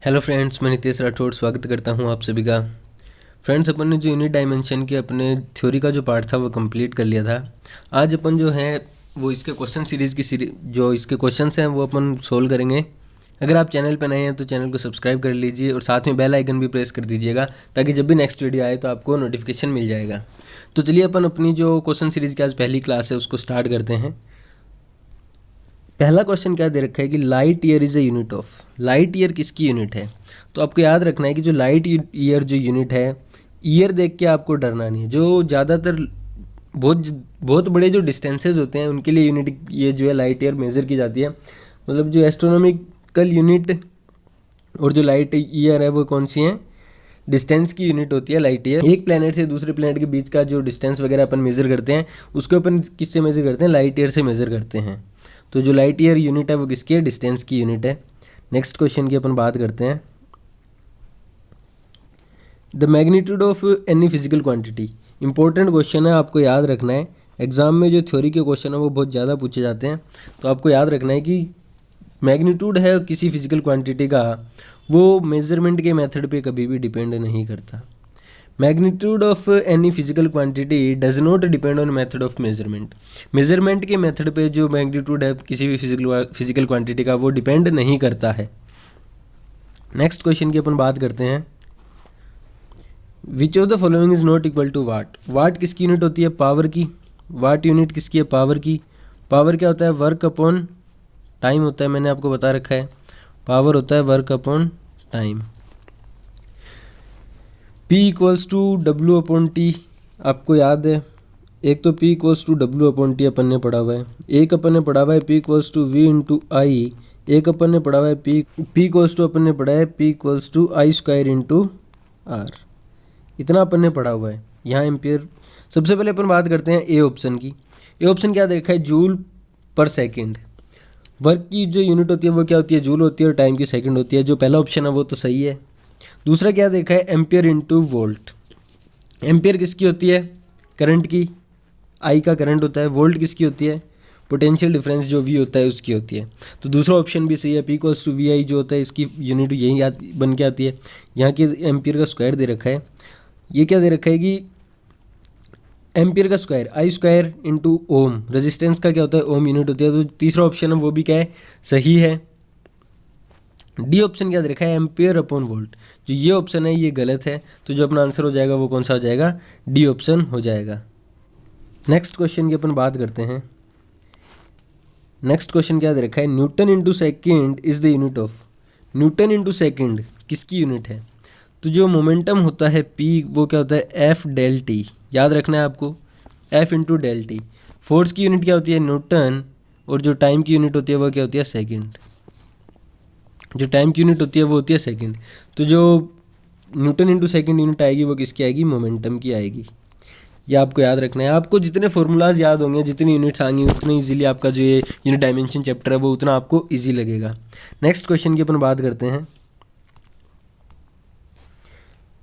Hello friends, मैं नितेश राठौड़ स्वागत करता हूं आप सभी का। फ्रेंड्स, अपन ने जो यूनिट डायमेंशन के अपने थ्योरी का जो पार्ट था वो कंप्लीट कर लिया था। आज अपन जो है वो इसके क्वेश्चन सीरीज़ की जो इसके क्वेश्चंस हैं वो अपन सोल्व करेंगे। अगर आप चैनल पर नए हैं तो चैनल को सब्सक्राइब कर लीजिए और साथ में बेल आइकन भी प्रेस कर दीजिएगा ताकि जब भी नेक्स्ट वीडियो आए तो आपको नोटिफिकेशन मिल जाएगा। तो चलिए अपन अपनी जो क्वेश्चन सीरीज़ की आज पहली क्लास है उसको स्टार्ट करते हैं। पहला क्वेश्चन क्या दे रखा है कि light year is a unit of. Light year किसकी यूनिट है? तो आपको याद रखना है कि जो लाइट ईयर जो यूनिट है, ईयर देख के आपको डरना नहीं है। जो ज़्यादातर बहुत बड़े जो डिस्टेंसेस होते हैं उनके लिए यूनिट ये जो है लाइट ईयर मेज़र की जाती है। मतलब जो एस्ट्रोनॉमिकल यूनिट और जो लाइट ईयर है वो कौन सी हैं? डिस्टेंस की यूनिट होती है लाइट ईयर। एक प्लेनेट से दूसरे प्लेनेट के बीच का जो डिस्टेंस वगैरह अपन मेज़र करते हैं उसको अपन किससे मेज़र करते हैं? लाइट ईयर से मेज़र करते हैं। तो जो लाइट ईयर यूनिट है वो किसकी है? डिस्टेंस की यूनिट है। नेक्स्ट क्वेश्चन की अपन बात करते हैं। The magnitude of any physical quantity. Important question है, आपको याद रखना है। एग्जाम में जो थ्योरी के क्वेश्चन है वो बहुत ज़्यादा पूछे जाते हैं, तो आपको याद रखना है कि मैग्नीट्यूड है किसी फिजिकल क्वांटिटी का, वो मेजरमेंट के मेथड पे कभी भी डिपेंड नहीं करता। Magnitude of any physical quantity does not depend on method of measurement. Measurement के मेथड पे जो मैग्नीट्यूड है किसी भी फिजिकल क्वांटिटी का वो डिपेंड नहीं करता है। नेक्स्ट क्वेश्चन की अपन बात करते हैं। Which of the following is not equal to watt. Watt किसकी यूनिट होती है? पावर की। वाट यूनिट किसकी है? पावर की। पावर क्या होता है? वर्क अपॉन टाइम होता है, मैंने आपको बता रखा है। पावर होता है work upon time. P equals to W upon T, आपको याद है। एक तो P equals to W upon T अपन ने पढ़ा हुआ है, एक अपन ने पढ़ा हुआ है P equals to V into I, एक अपन ने पढ़ा हुआ है P इक्वल्स टू अपन ने पढ़ा है P equals to I square into R. इतना अपन ने पढ़ा हुआ है। यहाँ एम्पियर। सबसे पहले अपन बात करते हैं ए ऑप्शन की। ए ऑप्शन क्या देखा है? जूल पर सेकेंड। वर्क की जो यूनिट होती है वो क्या होती है? जूल होती है और टाइम की सेकंड होती है। जो पहला ऑप्शन है वो तो सही है। दूसरा क्या देखा है? Ampere into volt. एम्पियर किसकी होती है? करंट की। आई का करंट होता है। वोल्ट किसकी होती है? पोटेंशियल डिफरेंस जो वी होता है उसकी होती है। तो दूसरा ऑप्शन भी सही है। पी इक्वल्स टू वी आई जो होता है इसकी यूनिट यही बन के आती है। यहाँ की एम्पियर का स्क्वायर दे रखा है। ये क्या दे रखा है कि एम्पियर का स्क्वायर आई स्क्वायर इंटू ओम। रेजिस्टेंस का क्या होता है? ओम यूनिट होती है। तो तीसरा ऑप्शन है वो भी क्या है? सही है। डी ऑप्शन क्या दे रखा है? Ampere upon volt. जो ये ऑप्शन है ये गलत है। तो जो अपना आंसर हो जाएगा वो कौन सा हो जाएगा? डी ऑप्शन हो जाएगा। नेक्स्ट क्वेश्चन की अपन बात करते हैं। नेक्स्ट क्वेश्चन क्या दे रखा है? Newton into second is the unit of. Newton into second किसकी यूनिट है? तो जो मोमेंटम होता है पी वो क्या होता है? F del T. याद रखना है आपको, F into del T. Force की यूनिट क्या होती है? न्यूटन। और जो टाइम की यूनिट होती है वो क्या होती है? सेकेंड। जो टाइम की यूनिट होती है वो होती है सेकेंड। तो जो न्यूटन इंटू सेकेंड यूनिट आएगी वो किसकी आएगी? मोमेंटम की आएगी। ये आपको याद रखना है। आपको जितने फॉर्मूलाज याद होंगे, जितनी यूनिट्स आएंगी, उतने इजीली आपका जो ये यूनिट डायमेंशन चैप्टर है वो उतना आपको इजी लगेगा। नेक्स्ट क्वेश्चन की अपन बात करते हैं।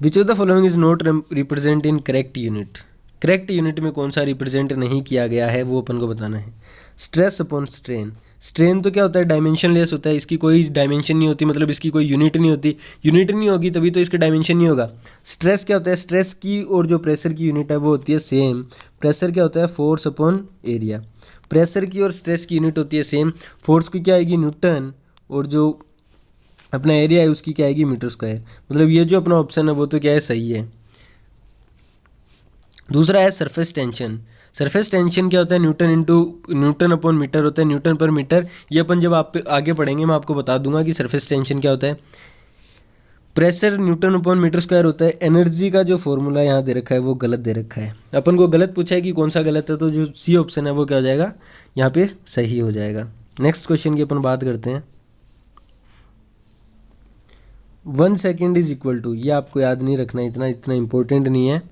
Which of the following is not represent in correct unit. Correct unit में कौन सा रिप्रेजेंट नहीं किया गया है वो अपन को बताना है। Stress upon strain. स्ट्रेन तो क्या होता है? डायमेंशनलेस होता है, इसकी कोई डायमेंशन नहीं होती, मतलब इसकी कोई यूनिट नहीं होती। यूनिट नहीं होगी तभी तो इसका डायमेंशन नहीं होगा। स्ट्रेस क्या होता है? स्ट्रेस की और जो प्रेशर की यूनिट है वो होती है सेम। प्रेशर क्या होता है? Force upon area. प्रेशर की और स्ट्रेस की यूनिट होती है सेम। फोर्स की क्या आएगी? न्यूटन। और जो अपना एरिया है उसकी क्या आएगी? Metre square. मतलब ये जो अपना ऑप्शन है वो तो क्या है? सही है। दूसरा है सरफेस टेंशन। सरफेस टेंशन क्या होता है? न्यूटन अपॉन मीटर होता है, न्यूटन पर मीटर। ये अपन जब आप आगे पढ़ेंगे मैं आपको बता दूंगा कि सरफेस टेंशन क्या होता है। Pressure newton upon metre square होता है। एनर्जी का जो फॉर्मूला यहाँ दे रखा है वो गलत दे रखा है। अपन को गलत पूछा है कि कौन सा गलत है, तो जो सी ऑप्शन है वो क्या हो जाएगा? यहाँ पे सही हो जाएगा। नेक्स्ट क्वेश्चन की अपन बात करते हैं। 1 सेकेंड इज इक्वल टू, ये आपको याद नहीं रखना, इतना इंपॉर्टेंट नहीं है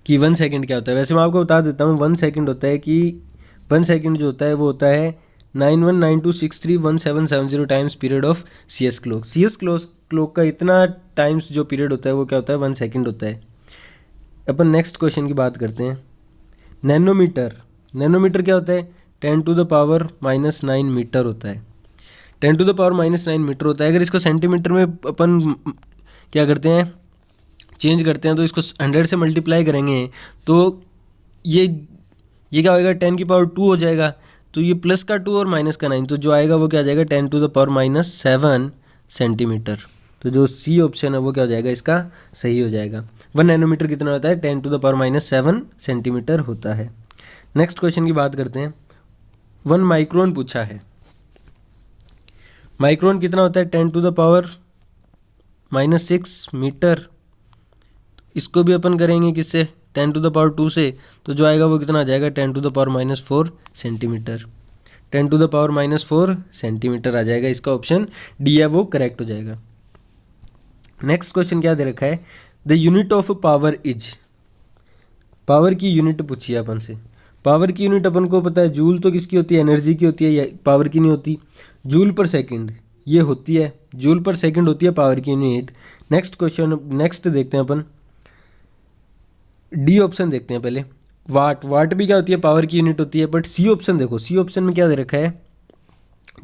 कि 1 सेकेंड क्या होता है। वैसे मैं आपको बता देता हूँ 1 सेकेंड होता है कि 1 सेकेंड जो होता है वो होता है 9192631770 times period of C S clock. C S clock का इतना टाइम्स जो पीरियड होता है वो क्या होता है? 1 सेकेंड होता है। अपन नेक्स्ट क्वेश्चन की बात करते हैं। नैनोमीटर। नैनोमीटर क्या होता है? 10⁻⁹ मीटर होता है। 10⁻⁹ मीटर होता है। अगर इसको सेंटीमीटर में अपन क्या करते हैं, चेंज करते हैं, तो इसको 100 से मल्टीप्लाई करेंगे तो ये क्या होएगा, 10⁻² हो जाएगा। तो ये प्लस का 2 और माइनस का 9, तो जो आएगा वो क्या आ जाएगा, 10⁻⁷ सेंटीमीटर। तो जो सी ऑप्शन है वो क्या हो जाएगा, इसका सही हो जाएगा। 1 नैनोमीटर कितना होता है, 10⁻⁷ सेंटीमीटर होता है। नेक्स्ट क्वेश्चन की बात करते हैं। 1 माइक्रोन पूछा है। माइक्रोन कितना होता है, 10⁻⁻6 मीटर। इसको भी अपन करेंगे किससे, 10⁻² से, तो जो आएगा वो कितना आ जाएगा, 10⁻⁴ सेंटीमीटर। 10⁻⁴ सेंटीमीटर आ जाएगा। इसका ऑप्शन डी है वो करेक्ट हो जाएगा। नेक्स्ट क्वेश्चन क्या दे रखा है, the unit of power is. Power की यूनिट पूछी है अपन से। पावर की यूनिट अपन को पता है, जूल तो किसकी होती है, एनर्जी की होती है, या पावर की नहीं होती। जूल पर सेकंड ये होती है, जूल पर सेकंड होती है पावर की यूनिट। नेक्स्ट क्वेश्चन, नेक्स्ट देखते हैं अपन, डी ऑप्शन देखते हैं पहले। वाट, वाट भी क्या होती है, पावर की यूनिट होती है। बट सी ऑप्शन देखो, सी ऑप्शन में क्या दे रखा है,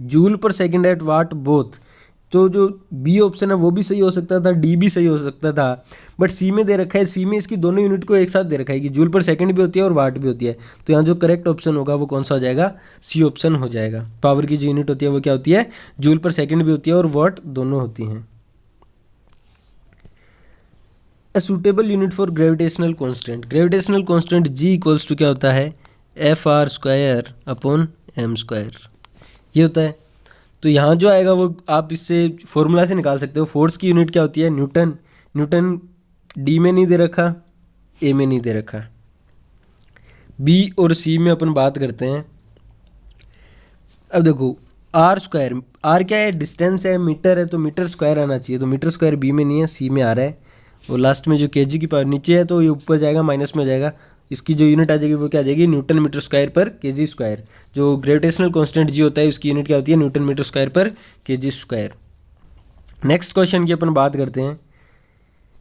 जूल पर सेकंड एट वाट बोथ। तो जो बी ऑप्शन है वो भी सही हो सकता था, डी भी सही हो सकता था, बट सी में दे रखा है, सी में इसकी दोनों यूनिट को एक साथ दे रखा है कि जूल पर सेकंड भी होती है और वाट भी होती है। तो यहाँ जो करेक्ट ऑप्शन होगा वो कौन सा हो जाएगा, सी ऑप्शन हो जाएगा। पावर की जो यूनिट होती है वो क्या होती है, जूल पर सेकंड भी होती है और वाट दोनों होती हैं। A suitable unit for gravitational constant. Gravitational constant G equals to क्या होता है, Fr²/m², ये होता है। तो यहाँ जो आएगा वो आप इससे फॉर्मूला से निकाल सकते हो। फोर्स की यूनिट क्या होती है, न्यूटन। न्यूटन डी में नहीं दे रखा, ए में नहीं दे रखा। बी और सी में अपन बात करते हैं। अब देखो r², आर क्या है, डिस्टेंस है, मीटर है, तो मीटर स्क्वायर आना चाहिए। तो मीटर स्क्वायर बी में नहीं है, सी में आ रहा है। और लास्ट में जो केजी की पावर नीचे है तो ये ऊपर जाएगा, माइनस में हो जाएगा। इसकी जो यूनिट आ जाएगी वो क्या आ जाएगी, न्यूटन मीटर स्क्वायर पर केजी स्क्वायर। जो ग्रेविटेशनल कांस्टेंट जी होता है उसकी यूनिट क्या होती है, न्यूटन मीटर स्क्वायर पर केजी स्क्वायर। नेक्स्ट क्वेश्चन की अपन बात करते हैं।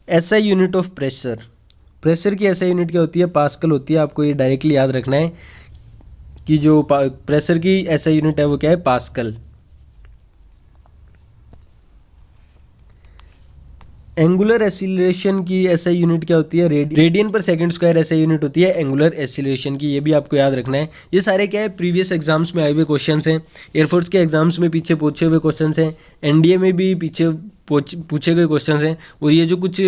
SI unit of pressure. Pressure की एसआई यूनिट क्या होती है, पास्कल होती है। आपको ये डायरेक्टली याद रखना है कि जो प्रेशर की एसआई यूनिट है वो क्या है, पास्कल। एंगुलर एसिलेशन की एसआई यूनिट क्या होती है, रेडियन पर सेकंड स्क्वायर एसआई यूनिट होती है एंगुलर एसिलेशन की। ये भी आपको याद रखना है। ये सारे क्या है, प्रीवियस एग्जाम्स में आए हुए क्वेश्चंस हैं। एयरफोर्स के एग्जाम्स में पीछे पूछे हुए क्वेश्चंस हैं, एनडीए में भी पीछे पूछे गए क्वेश्चंस हैं, और ये जो कुछ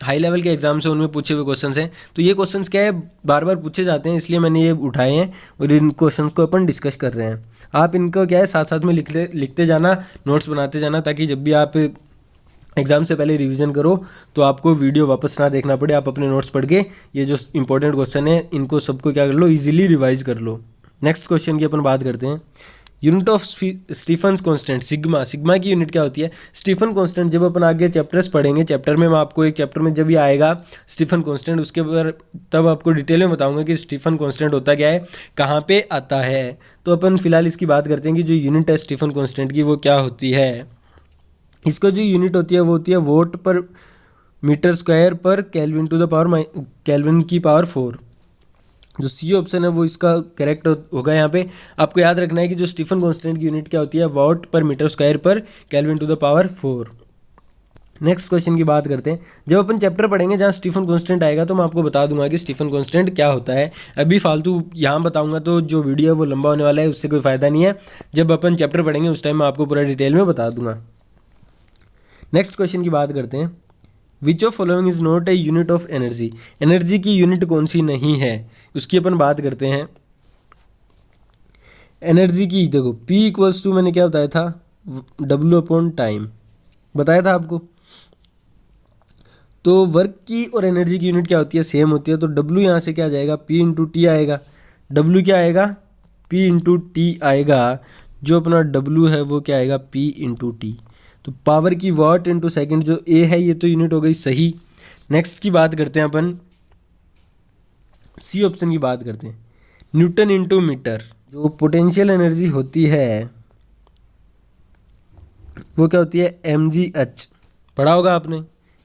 हाई लेवल के एग्जाम्स हैं उनमें पूछे हुए क्वेश्चंस हैं। तो ये क्वेश्चंस क्या है, बार बार पूछे जाते हैं, इसलिए मैंने ये उठाए हैं और इन क्वेश्चंस को अपन डिस्कस कर रहे हैं। आप इनको क्या है, साथ साथ में लिखते जाना, नोट्स बनाते जाना, ताकि जब भी आप एग्ज़ाम से पहले रिवीजन करो तो आपको वीडियो वापस ना देखना पड़े। आप अपने नोट्स पढ़ के ये जो इंपॉर्टेंट क्वेश्चन है इनको सबको क्या कर लो, इजीली रिवाइज कर लो। नेक्स्ट क्वेश्चन की अपन बात करते हैं। Unit of Stefan's constant, sigma. Sigma की यूनिट क्या होती है, स्टीफन कांस्टेंट। जब अपन आगे चैप्टर्स पढ़ेंगे, चैप्टर में मैं आपको एक चैप्टर में जब ये आएगा स्टीफन कांस्टेंट, उसके ऊपर तब आपको डिटेल में बताऊंगा कि स्टीफन कांस्टेंट होता क्या है, कहाँ पे आता है। तो अपन फिलहाल इसकी बात करते हैं कि जो यूनिट है स्टीफन कांस्टेंट की वो क्या होती है। इसको जो यूनिट होती है वो होती है वोट पर मीटर स्क्वायर पर kelvin to the power kelvin की पावर 4। जो सी ऑप्शन है वो इसका करेक्ट होगा। यहाँ पे आपको याद रखना है कि जो स्टीफन कांस्टेंट की यूनिट क्या होती है, वॉट पर मीटर स्क्वायर पर kelvin to the power 4। Next question की बात करते हैं। जब अपन चैप्टर पढ़ेंगे जहाँ स्टीफन कांस्टेंट आएगा तो मैं आपको बता दूंगा कि स्टीफन कांस्टेंट क्या होता है। अभी फालतू यहाँ बताऊंगा तो जो वीडियो है वो लंबा होने वाला है, उससे कोई फ़ायदा नहीं है। जब अपन चैप्टर पढ़ेंगे उस टाइम मैं आपको पूरा डिटेल में बता दूंगा। नेक्स्ट क्वेश्चन की बात करते हैं। Which of following is not a unit of energy. Energy की यूनिट कौन सी नहीं है, उसकी अपन बात करते हैं। एनर्जी की देखो P इक्वल्स टू, मैंने क्या बताया था, W/टाइम बताया था आपको। तो वर्क की और एनर्जी की यूनिट क्या होती है, सेम होती है। तो W यहाँ से क्या आ जाएगा, P/T आएगा। W क्या आएगा, P/T आएगा। जो अपना W है वो क्या आएगा, P/T। तो पावर की वाट इंटू सेकेंड, जो A है ये तो यूनिट हो गई सही। नेक्स्ट की बात करते हैं अपन, सी ऑप्शन की बात करते हैं। Newton into metre. जो पोटेंशियल एनर्जी होती है वो क्या होती है, mgh। पढ़ा होगा आपने।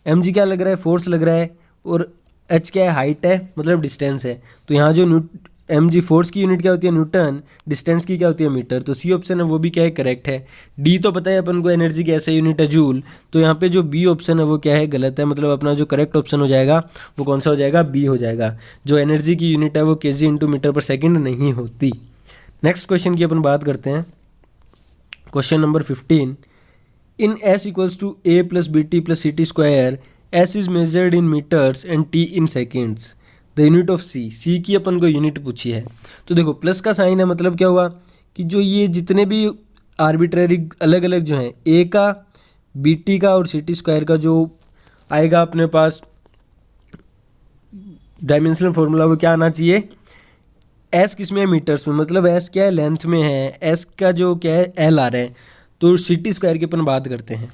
mg क्या लग रहा है, फोर्स लग रहा है, और h क्या है, हाइट है, मतलब डिस्टेंस है। तो यहाँ जो mg फोर्स की यूनिट क्या होती है न्यूटन, डिस्टेंस की क्या होती है मीटर। तो सी ऑप्शन है वो भी क्या है करेक्ट है। डी तो पता है अपन को एनर्जी की ऐसा यूनिट है जूल, तो यहाँ पे जो बी ऑप्शन है वो क्या है गलत है, मतलब अपना जो करेक्ट ऑप्शन हो जाएगा वो कौन सा हो जाएगा, बी हो जाएगा। जो एनर्जी की यूनिट है वो केजी इंटू मीटर पर सेकेंड नहीं होती। नेक्स्ट क्वेश्चन की अपन बात करते हैं, question number 15। In S equals to A plus B T plus C T square, S is measured in metres and T in seconds, the unit of C. C की अपन को यूनिट पूछी है। तो देखो प्लस का साइन है, मतलब क्या हुआ कि जो ये जितने भी आर्बिट्रेरी अलग अलग जो हैं, ए का, बी टी का और सी टी स्क्वायर का जो आएगा अपने पास डायमेंशनल फॉर्मूला, वो क्या आना चाहिए, एस किस में है, मीटर्स में, मतलब एस क्या है लेंथ में है, एस का जो क्या है एल आ रहा है। तो सी टी स्क्वायर की अपन बात करते हैं,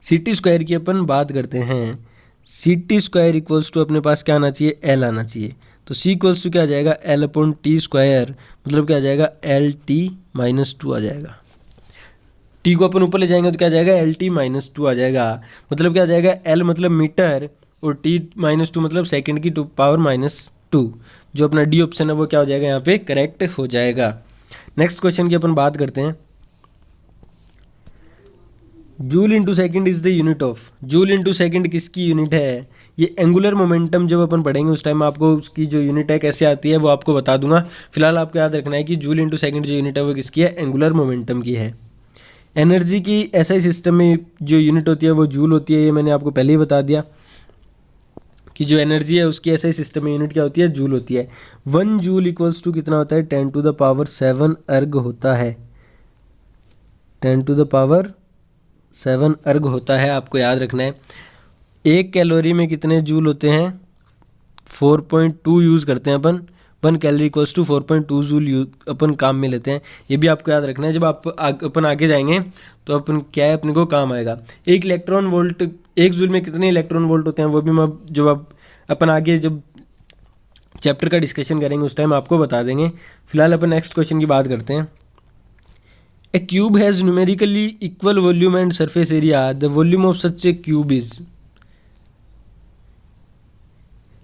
सी टी स्क्वायर की अपन बात करते हैं। C T square equals to अपने पास क्या आना चाहिए, एल आना चाहिए। तो सी इक्वल्स टू क्या आ जाएगा, एल अपॉन टी स्क्वायर, मतलब क्या आ जाएगा, एल टी माइनस 2 आ जाएगा। टी को अपन ऊपर ले जाएंगे तो क्या आ जाएगा, एल टी माइनस 2 आ जाएगा, मतलब क्या आ जाएगा, एल मतलब मीटर और टी माइनस 2 मतलब सेकेंड की पावर -2। जो अपना डी ऑप्शन है वो क्या हो जाएगा यहाँ पे करेक्ट हो जाएगा। नेक्स्ट क्वेश्चन की अपन बात करते हैं, joule into second is the unit of. Joule into second किसकी यूनिट है, ये एंगुलर मोमेंटम जब अपन पढ़ेंगे उस टाइम आपको उसकी जो यूनिट है कैसे आती है वो आपको बता दूंगा। फिलहाल आपको याद रखना है कि जूल इंटू सेकेंड जो यूनिट है वो किसकी है, एंगुलर मोमेंटम की है। एनर्जी की एसआई सिस्टम में जो यूनिट होती है वो जूल होती है, ये मैंने आपको पहले ही बता दिया कि जो एनर्जी है उसकी एसआई सिस्टम में यूनिट क्या होती है, जूल होती है। 1 जूल इक्वल्स टू कितना होता है, 10⁻7 अर्ग होता है, 10⁻7 अर्ग होता है, आपको याद रखना है। एक कैलोरी में कितने जूल होते हैं, 4.2 यूज़ करते हैं अपन। 1 कैलोरी इक्वल्स टू 4.2 जूल अपन काम में लेते हैं, ये भी आपको याद रखना है। जब अपन आगे जाएंगे तो अपन क्या है अपने को काम आएगा। एक इलेक्ट्रॉन वोल्ट, 1 जूल में कितने इलेक्ट्रॉन वोल्ट होते हैं वो भी मैं जब अपन आगे जब चैप्टर का डिस्कशन करेंगे उस टाइम आपको बता देंगे। फिलहाल अपन नेक्स्ट क्वेश्चन की बात करते हैं। A cube has numerically equal volume and surface area, the volume of such a cube is.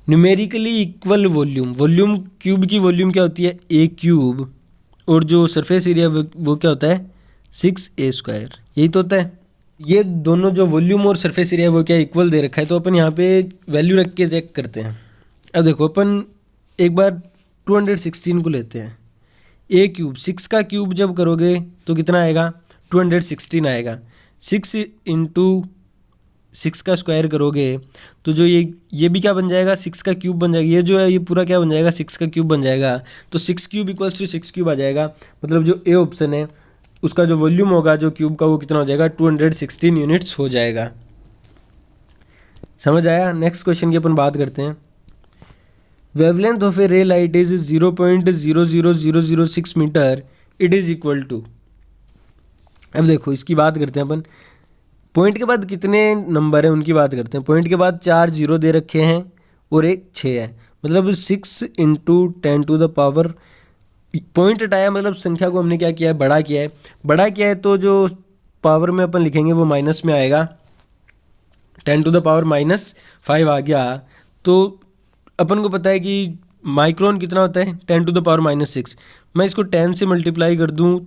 Numerically equal volume, volume cube की वॉल्यूम क्या होती है, ए क्यूब, और जो सरफेस एरिया वो क्या होता है, 6a², यही तो होता है। ये दोनों जो वॉल्यूम और सरफेस एरिया वो क्या इक्वल दे रखा है, तो अपन यहाँ पे वैल्यू रख के चेक करते हैं। अब देखो अपन एक बार 216 को लेते हैं, ए क्यूब 6 का क्यूब जब करोगे तो कितना आएगा, 216 आएगा। 6 इंटू 6 का स्क्वायर करोगे तो जो ये भी क्या बन जाएगा, 6 का क्यूब बन जाएगा। ये जो है ये पूरा क्या बन जाएगा, 6 का क्यूब बन जाएगा। तो 6 क्यूब इक्वल्स टू 6 क्यूब आ जाएगा, मतलब जो ए ऑप्शन है उसका जो वॉल्यूम होगा जो क्यूब का वो कितना हो जाएगा, 216 यूनिट्स हो जाएगा। समझ आया। नेक्स्ट क्वेश्चन की अपन बात करते हैं। Wavelength of a ray light is 0.00006 metre, it is equal to. अब देखो इसकी बात करते हैं अपन, पॉइंट के बाद कितने नंबर हैं उनकी बात करते हैं। पॉइंट के बाद 4 0 दे रखे हैं और एक 6 है, मतलब 6 इंटू 10⁻, पॉइंट हटाया मतलब संख्या को हमने क्या किया है, बड़ा किया है। बड़ा किया है तो जो पावर में अपन लिखेंगे वो माइनस में आएगा, 10⁻⁻5 आ गया। तो अपन को पता है कि माइक्रोन कितना होता है, 10⁻⁻6। मैं इसको 10 से मल्टीप्लाई कर दूं,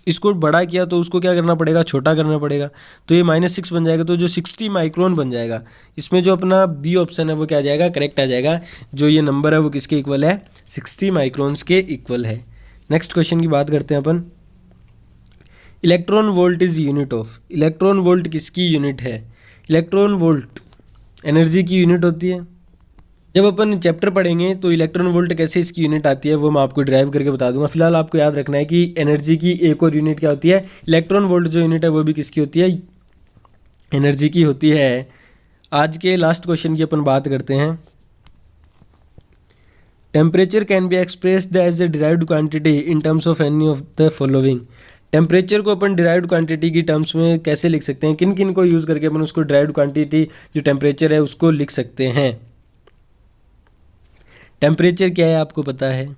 इसको बड़ा किया तो उसको क्या करना पड़ेगा, छोटा करना पड़ेगा, तो ये -6 बन जाएगा, तो जो 60 माइक्रोन बन जाएगा। इसमें जो अपना बी ऑप्शन है वो क्या आ जाएगा, करेक्ट आ जाएगा। जो ये नंबर है वो किसके इक्वल है, 60 माइक्रोन्स के इक्वल है। नेक्स्ट क्वेश्चन की बात करते हैं अपन। Electron volt is unit of. Electron volt किसकी यूनिट है, इलेक्ट्रॉन वोल्ट एनर्जी की यूनिट होती है। जब अपन चैप्टर पढ़ेंगे तो इलेक्ट्रॉन वोल्ट कैसे इसकी यूनिट आती है वो मैं आपको ड्राइव करके बता दूंगा। फिलहाल आपको याद रखना है कि एनर्जी की एक और यूनिट क्या होती है, इलेक्ट्रॉन वोल्ट जो यूनिट है वो भी किसकी होती है, एनर्जी की होती है। आज के लास्ट क्वेश्चन की अपन बात करते हैं। Temperature can be expressed as a derived quantity in terms of any of the following. Temperature को अपन डिराइव्ड क्वांटिटी की टर्म्स में कैसे लिख सकते हैं, किन किन को यूज़ करके अपन उसको डिराइव्ड क्वांटिटी जो टेम्परेचर है उसको लिख सकते हैं। टेम्परेचर क्या है आपको पता है।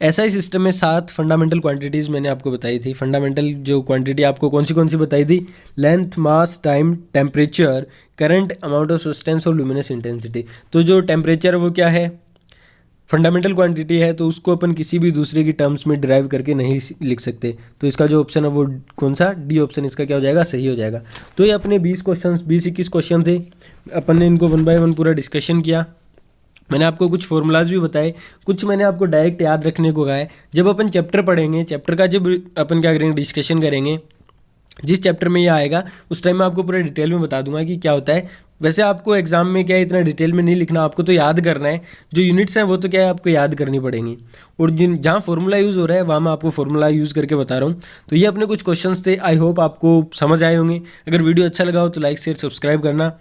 एसआई सिस्टम में 7 फंडामेंटल क्वांटिटीज़ मैंने आपको बताई थी। फंडामेंटल जो क्वांटिटी आपको कौन सी बताई थी, length, mass, time, temperature, current, amount of substance और लुमिनस इंटेंसिटी। तो जो टेम्परेचर वो क्या है, फंडामेंटल क्वांटिटी है तो उसको अपन किसी भी दूसरे की टर्म्स में डिराइव करके नहीं लिख सकते। तो इसका जो ऑप्शन है वो कौन सा, डी ऑप्शन इसका क्या हो जाएगा, सही हो जाएगा। तो ये अपने 20-21 क्वेश्चन थे, अपन ने इनको 1 बाय 1 पूरा डिस्कशन किया। मैंने आपको कुछ फॉर्मूलाज भी बताए, कुछ मैंने आपको डायरेक्ट याद रखने को कहा है। जब अपन चैप्टर पढ़ेंगे, चैप्टर का जब अपन क्या करेंगे, डिस्कशन करेंगे, जिस चैप्टर में ये आएगा उस टाइम मैं आपको पूरा डिटेल में बता दूंगा कि क्या होता है। वैसे आपको एग्जाम में क्या है, इतना डिटेल में नहीं लिखना, आपको तो याद करना है। जो यूनिट्स हैं वो तो क्या है, आपको याद करनी पड़ेंगी, और जिन जहाँ फॉर्मूला यूज़ हो रहा है वहाँ मैं आपको फॉर्मूला यूज़ करके बता रहा हूँ। तो ये अपने कुछ क्वेश्चंस थे, आई होप आपको समझ आए होंगे। अगर वीडियो अच्छा लगा हो तो लाइक शेयर सब्सक्राइब करना।